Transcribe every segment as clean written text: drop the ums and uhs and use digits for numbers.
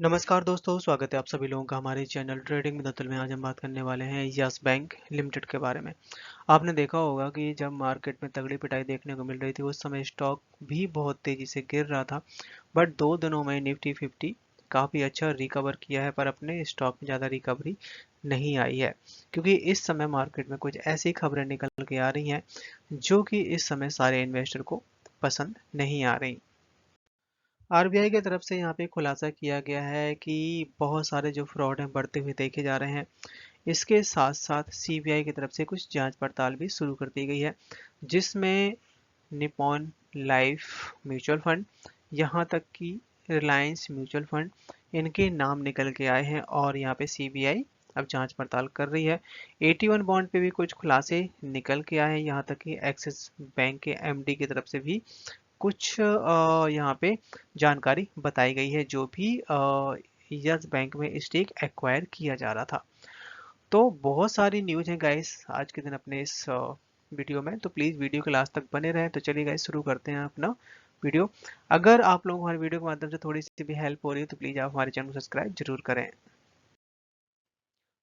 नमस्कार दोस्तों, स्वागत है आप सभी लोगों का हमारे चैनल ट्रेडिंग में दतुल में। आज हम बात करने वाले हैं यस बैंक लिमिटेड के बारे में। आपने देखा होगा कि जब मार्केट में तगड़ी पिटाई देखने को मिल रही थी, उस समय स्टॉक भी बहुत तेजी से गिर रहा था। बट 2 दिनों में निफ्टी 50 काफ़ी अच्छा रिकवर किया है, पर अपने स्टॉक में ज़्यादा रिकवरी नहीं आई है, क्योंकि इस समय मार्केट में कुछ ऐसी खबरें निकल के आ रही हैं जो कि इस समय सारे इन्वेस्टर को पसंद नहीं आ रही। आरबीआई की तरफ से यहाँ पे खुलासा किया गया है कि बहुत सारे जो फ्रॉड हैं बढ़ते हुए देखे जा रहे हैं। इसके साथ साथ सीबीआई की तरफ से कुछ जांच पड़ताल भी शुरू कर दी गई है, जिसमें निपॉन लाइफ म्यूचुअल फंड, यहाँ तक कि रिलायंस म्यूचुअल फंड, इनके नाम निकल के आए हैं और यहाँ पे सीबीआई अब जांच पड़ताल कर रही है। 81 बॉन्ड पे भी कुछ खुलासे निकल के आए हैं, यहाँ तक कि एक्सिस बैंक के एमडी की तरफ से भी कुछ यहाँ पे जानकारी बताई गई है, जो भी यस बैंक में स्टेक एक्वायर किया जा रहा था। तो बहुत सारी न्यूज़ है गाइस आज के दिन अपने इस वीडियो में, तो प्लीज़ वीडियो के लास्ट तक बने रहें। तो चलिए गाइस, शुरू करते हैं अपना वीडियो। अगर आप लोगों को हमारे वीडियो के माध्यम से थोड़ी सी भी हेल्प हो रही है तो प्लीज़ आप हमारे चैनल को सब्सक्राइब जरूर करें।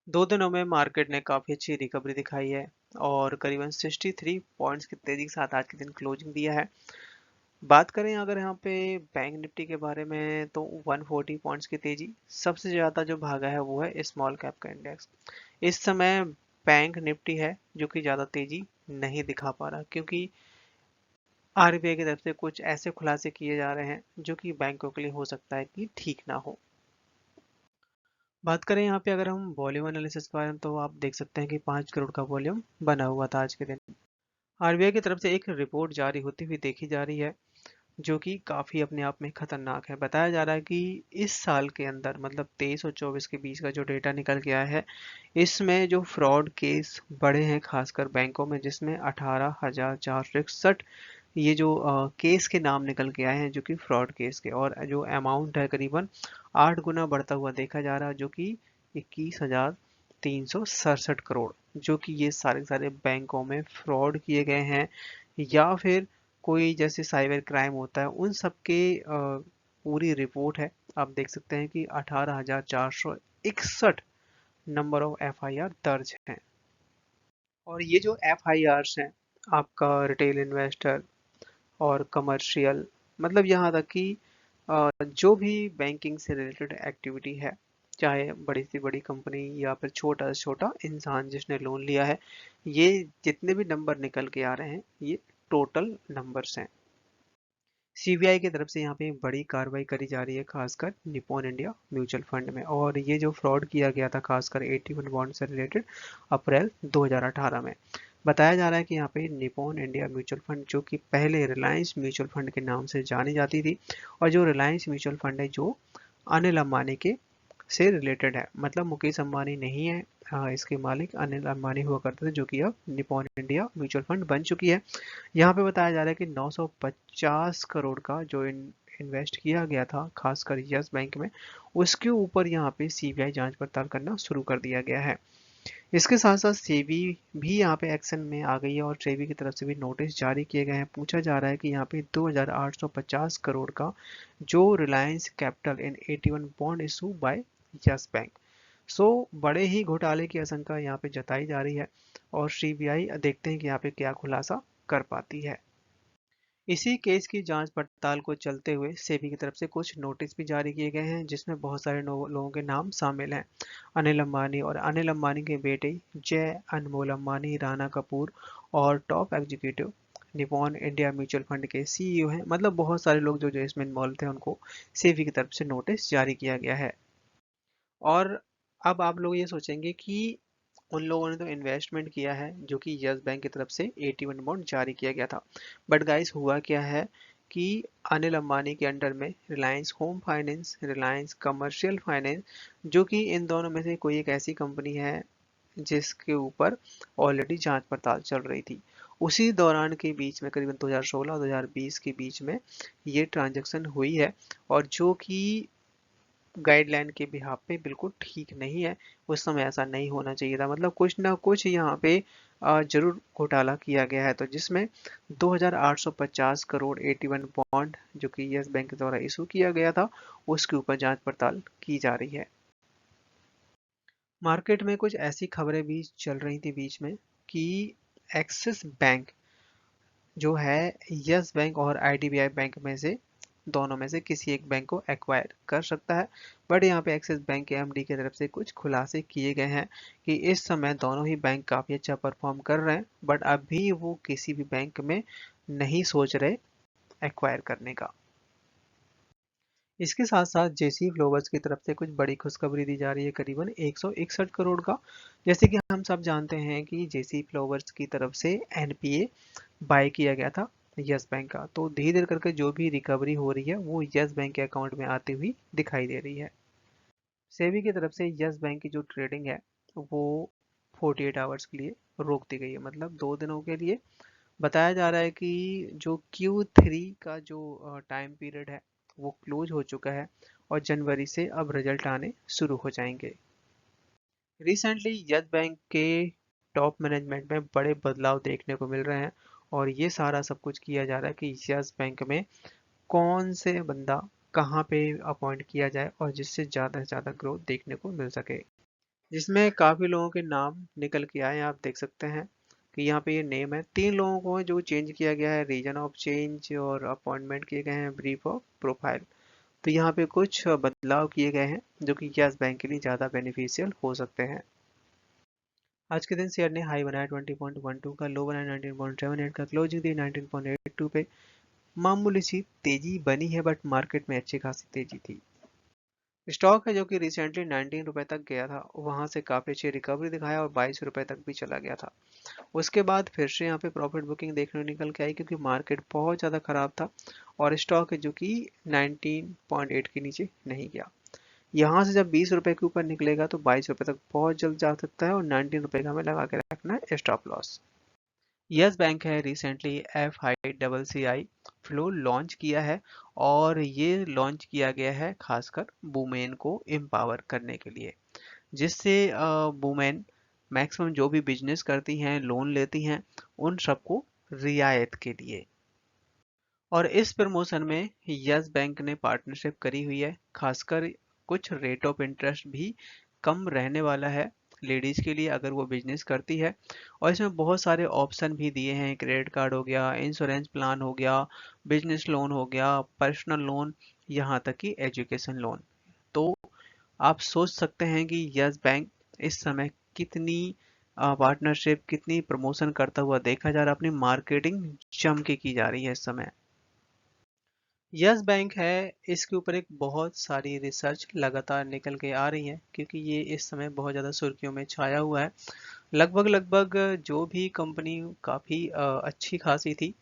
2 दिनों में मार्केट ने काफ़ी अच्छी रिकवरी दिखाई है और करीबन 63 पॉइंट्स की तेजी के साथ आज के दिन क्लोजिंग दिया है। बात करें अगर यहाँ पे बैंक निफ्टी के बारे में, तो 140 पॉइंट्स की तेजी। सबसे ज़्यादा जो भागा है वो है स्मॉल कैप का इंडेक्स। इस समय बैंक निफ्टी है जो कि ज़्यादा तेजी नहीं दिखा पा रहा, क्योंकि आरबीआई की तरफ से कुछ ऐसे खुलासे किए जा रहे हैं जो कि बैंकों के लिए हो सकता है कि ठीक ना हो। बात करें यहाँ पे अगर हम वॉल्यूम एनालिसिस के बारे में, तो आप देख सकते हैं कि 5 करोड़ का वॉल्यूम बना हुआ था आज के दिन। आरबीआई की तरफ से एक रिपोर्ट जारी होती हुई देखी जा रही है, जो कि काफ़ी अपने आप में खतरनाक है। बताया जा रहा है कि इस साल के अंदर, मतलब 23 और 24 के बीच का जो डेटा निकल के आया है, इसमें जो फ्रॉड केस बढ़े हैं खासकर बैंकों में, जिसमें 18,461 ये जो केस के नाम निकल के आए हैं जो कि फ्रॉड केस के, और जो अमाउंट है करीबन 8 गुना बढ़ता हुआ देखा जा रहा है, जो कि 21,367 करोड़, जो कि ये सारे सारे बैंकों में फ्रॉड किए गए हैं, या फिर कोई जैसे साइबर क्राइम होता है उन सब के पूरी रिपोर्ट है। आप देख सकते हैं कि 18,461 नंबर ऑफ एफआईआर दर्ज हैं। और ये जो एफआईआर्स हैं, आपका रिटेल इन्वेस्टर और कमर्शियल, मतलब यहाँ तक कि जो भी बैंकिंग से रिलेटेड एक्टिविटी है, चाहे बड़ी से बड़ी कंपनी या फिर छोटा से छोटा इंसान जिसने लोन लिया है, ये जितने भी नंबर निकल के आ रहे हैं ये टोटल नंबर्स हैं। सीबीआई की तरफ से यहाँ पे बड़ी कार्रवाई करी जा रही है, खासकर निपॉन इंडिया म्यूचुअल फंड में। और ये जो फ्रॉड किया गया था खासकर 81 बॉन्ड से रिलेटेड अप्रैल 2018 में, बताया जा रहा है कि यहाँ पे निपॉन इंडिया म्यूचुअल फंड, जो कि पहले रिलायंस म्यूचुअल फंड के नाम से जानी जाती थी, और जो रिलायंस म्यूचुअल फंड है जो अनिल अंबानी के से रिलेटेड है, मतलब मुकेश अंबानी नहीं है, इसके मालिक अनिल अंबानी हुआ करते थे, जो कि अब निपॉन इंडिया म्यूचुअल फंड बन चुकी है। यहाँ पे बताया जा रहा है कि 950 करोड़ का जो इन्वेस्ट किया गया था खासकर यस बैंक में, उसके ऊपर यहाँ पे सीबीआई जांच पड़ताल करना शुरू कर दिया गया है। इसके साथ साथ सेबी भी यहाँ पे एक्शन में आ गई है और सेबी की तरफ से भी नोटिस जारी किए गए हैं। पूछा जा रहा है कि यहाँ पे 2,850 करोड़ का जो Reliance Capital in 81 bond issue by yes bank, so बड़े ही घोटाले की आशंका यहाँ पे जताई जा रही है। और सीबीआई देखते हैं कि यहाँ पे क्या खुलासा कर पाती है। इसी केस की जांच पड़ताल को चलते हुए सेबी की तरफ से कुछ नोटिस भी जारी किए गए हैं, जिसमें बहुत सारे लोगों के नाम शामिल हैं। अनिल अंबानी और अनिल अंबानी के बेटे जय अनमोल अंबानी, राणा कपूर और top executive Nippon India mutual fund के सीईओ हैं। मतलब बहुत सारे लोग जो जो इसमें इन्वॉल्व थे, उनको सेबी की तरफ से नोटिस जारी किया गया है। और अब आप लोग ये सोचेंगे कि उन लोगों ने तो इन्वेस्टमेंट किया है जो कि यस बैंक की तरफ से 81 बॉन्ड जारी किया गया था। बट गाइस, हुआ क्या है कि अनिल अंबानी के अंडर में Reliance home finance, Reliance commercial finance, जो कि इन दोनों में से कोई एक ऐसी कंपनी है जिसके ऊपर ऑलरेडी जांच पड़ताल चल रही थी। उसी दौरान के बीच में करीबन 2016-2020 के बीच में ये ट्रांजैक्शन हुई है, और जो कि गाइडलाइन के बिहाफ पे बिल्कुल ठीक नहीं है। उस समय ऐसा नहीं होना चाहिए था, मतलब कुछ ना कुछ यहाँ पे जरूर घोटाला किया गया है, तो जिसमें 2,850 करोड़ AT1 बॉन्ड जो कि यस बैंक द्वारा इशू किया गया था, उसके ऊपर जांच पड़ताल की जा रही है। मार्केट में कुछ ऐसी खबरें भी चल रही थी बीच में कि एक्सिस बैंक जो है यस बैंक और IDBI बैंक में से दोनों में से किसी एक बैंक को एक्वायर कर सकता है। बट यहाँ पे एक्सिस बैंक के MD की तरफ से कुछ खुलासे किए गए हैं कि इस समय दोनों ही बैंक काफ़ी अच्छा परफॉर्म कर रहे हैं, बट अभी वो किसी भी बैंक में नहीं सोच रहे एक्वायर करने का। इसके साथ साथ जेसी फ्लोवर्स की तरफ से कुछ बड़ी खुशखबरी दी जा रही है, करीबन 161 करोड़ का। जैसे कि हम सब जानते हैं कि जेसी फ्लोवर्स की तरफ से NPA बाय किया गया था यस बैंक का, तो धीरे धीरे करके जो भी रिकवरी हो रही है वो यस बैंक के अकाउंट में आती हुई दिखाई दे रही है। सेबी की तरफ से यस बैंक की जो ट्रेडिंग है वो 48 आवर्स के लिए रोक दी गई है, मतलब 2 दिनों के लिए। बताया जा रहा है कि जो Q3 का जो टाइम पीरियड है वो क्लोज हो चुका है और जनवरी से अब रिजल्ट आने शुरू हो जाएंगे। रिसेंटली यस बैंक के टॉप मैनेजमेंट में बड़े बदलाव देखने को मिल रहे हैं और ये सारा सब कुछ किया जा रहा है कि यस बैंक में कौन से बंदा कहाँ पे अपॉइंट किया जाए और जिससे ज़्यादा से ज़्यादा ग्रोथ देखने को मिल सके, जिसमें काफ़ी लोगों के नाम निकल के आए हैं। आप देख सकते हैं कि यहाँ पे ये नेम है, 3 लोगों को जो चेंज किया गया है, रीजन ऑफ चेंज और अपॉइंटमेंट किए गए हैं, ब्रीफ ऑफ प्रोफाइल। तो यहाँ पे कुछ बदलाव किए गए हैं जो कि यस बैंक के लिए ज़्यादा बेनिफिशियल हो सकते हैं। आज के दिन शेयर ने हाई बनाया 20.12 का, लो बनाया 19.78 का, क्लोजिंग दी 19.82 पे। मामूली सी तेजी बनी है बट मार्केट में अच्छी खासी तेजी थी। स्टॉक है जो कि रिसेंटली 19 रुपए तक गया था, वहां से काफी अच्छी रिकवरी दिखाया और 22 रुपए तक भी चला गया था। उसके बाद फिर से यहाँ पे प्रॉफिट बुकिंग देखने निकल के आई क्योंकि मार्केट बहुत ज़्यादा खराब था और स्टॉक है जो कि 19.8 के नीचे नहीं गया। यहाँ से जब 20 रुपए के ऊपर निकलेगा तो 22 रुपए तक बहुत जल्द जा सकता है और 19 रुपए का हमें लगा के रखना है स्टॉप लॉस। यस बैंक है रिसेंटली FICCI फ्लो लॉन्च किया है और ये लॉन्च किया गया है खासकर वुमेन को एम्पावर करने के लिए, जिससे वुमेन मैक्सिमम जो भी बिजनेस करती हैं, लोन लेती हैं, उन सबको रियायत के लिए। और इस प्रमोशन में यस बैंक ने पार्टनरशिप करी हुई है, खासकर कुछ रेट ऑफ इंटरेस्ट भी कम रहने वाला है लेडीज के लिए अगर वो बिजनेस करती है। और इसमें बहुत सारे ऑप्शन भी दिए हैं, क्रेडिट कार्ड हो गया, इंश्योरेंस प्लान हो गया, बिजनेस लोन हो गया, पर्सनल लोन, यहाँ तक कि एजुकेशन लोन। तो आप सोच सकते हैं कि यस बैंक इस समय कितनी पार्टनरशिप, कितनी प्रमोशन करता हुआ देखा जा रहा है, अपनी मार्केटिंग जम के की जा रही है इस समय। यस बैंक है, इसके ऊपर एक बहुत सारी रिसर्च लगातार निकल के आ रही है क्योंकि ये इस समय बहुत ज़्यादा सुर्खियों में छाया हुआ है। लगभग लगभग जो भी कंपनी काफ़ी अच्छी खासी थी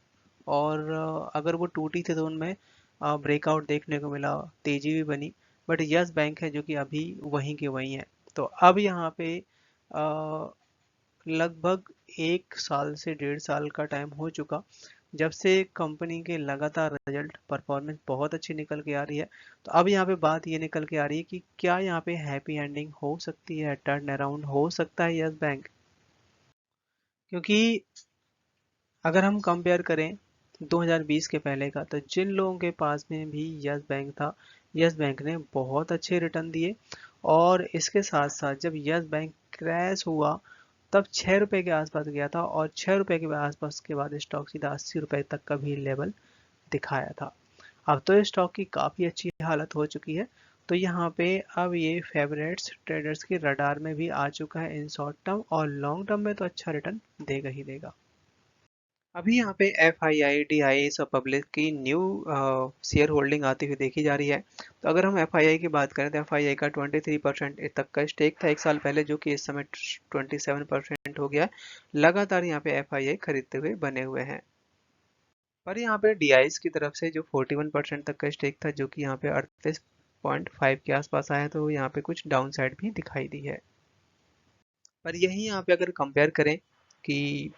और अगर वो टूटी थी तो उनमें ब्रेकआउट देखने को मिला, तेजी भी बनी। बट यस बैंक है जो कि अभी वहीं के वहीं है। तो अब यहाँ पे लगभग 1 साल से 1.5 साल का टाइम हो चुका जब से कंपनी के लगातार रिजल्ट परफॉर्मेंस बहुत अच्छी निकल के आ रही है। तो अब यहाँ पे बात ये निकल के आ रही है कि क्या यहाँ पे हैप्पी एंडिंग हो सकती है, टर्न अराउंड हो सकता है यस बैंक। क्योंकि अगर हम कंपेयर करें 2020 के पहले का, तो जिन लोगों के पास में भी यस बैंक था, यस बैंक ने बहुत अच्छे रिटर्न दिए। और इसके साथ साथ जब यस बैंक क्रैश हुआ तब 6 रुपए के आसपास गया था और 6 रुपए के आसपास के बाद स्टॉक सीधा 80 रुपए तक का भी लेवल दिखाया था। अब तो स्टॉक की काफ़ी अच्छी हालत हो चुकी है, तो यहाँ पे अब ये फेवरेट्स ट्रेडर्स के रडार में भी आ चुका है इन शॉर्ट टर्म, और लॉन्ग टर्म में तो अच्छा रिटर्न देगा ही देगा। अभी यहाँ पे FII, DII सब पब्लिक की न्यू शेयर होल्डिंग आती हुई देखी जा रही है। तो अगर हम FII की बात करें तो FII का 23% तक का स्टेक था 1 साल पहले, जो कि इस समय 27% हो गया है। लगातार यहाँ पे FII खरीदते हुए बने हुए हैं। पर यहाँ पे DIs की तरफ से जो 41% तक का स्टेक था, जो कि यहाँ पे 38.5 के आसपास आया, तो यहाँ पे कुछ डाउन साइड भी दिखाई दी है। पर यही यहाँ पे अगर कंपेयर करें कि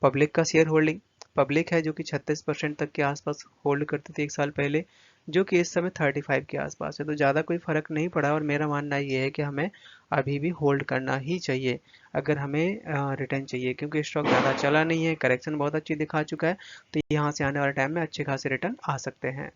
पब्लिक का शेयर होल्डिंग, पब्लिक है जो कि 36% तक के आसपास होल्ड करती थी एक साल पहले, जो कि इस समय 35 के आसपास है। तो ज़्यादा कोई फ़र्क नहीं पड़ा और मेरा मानना ये है कि हमें अभी भी होल्ड करना ही चाहिए अगर हमें रिटर्न चाहिए, क्योंकि स्टॉक ज़्यादा चला नहीं है, करेक्शन बहुत अच्छी दिखा चुका है, तो यहाँ से आने वाले टाइम में अच्छे खासे रिटर्न आ सकते हैं।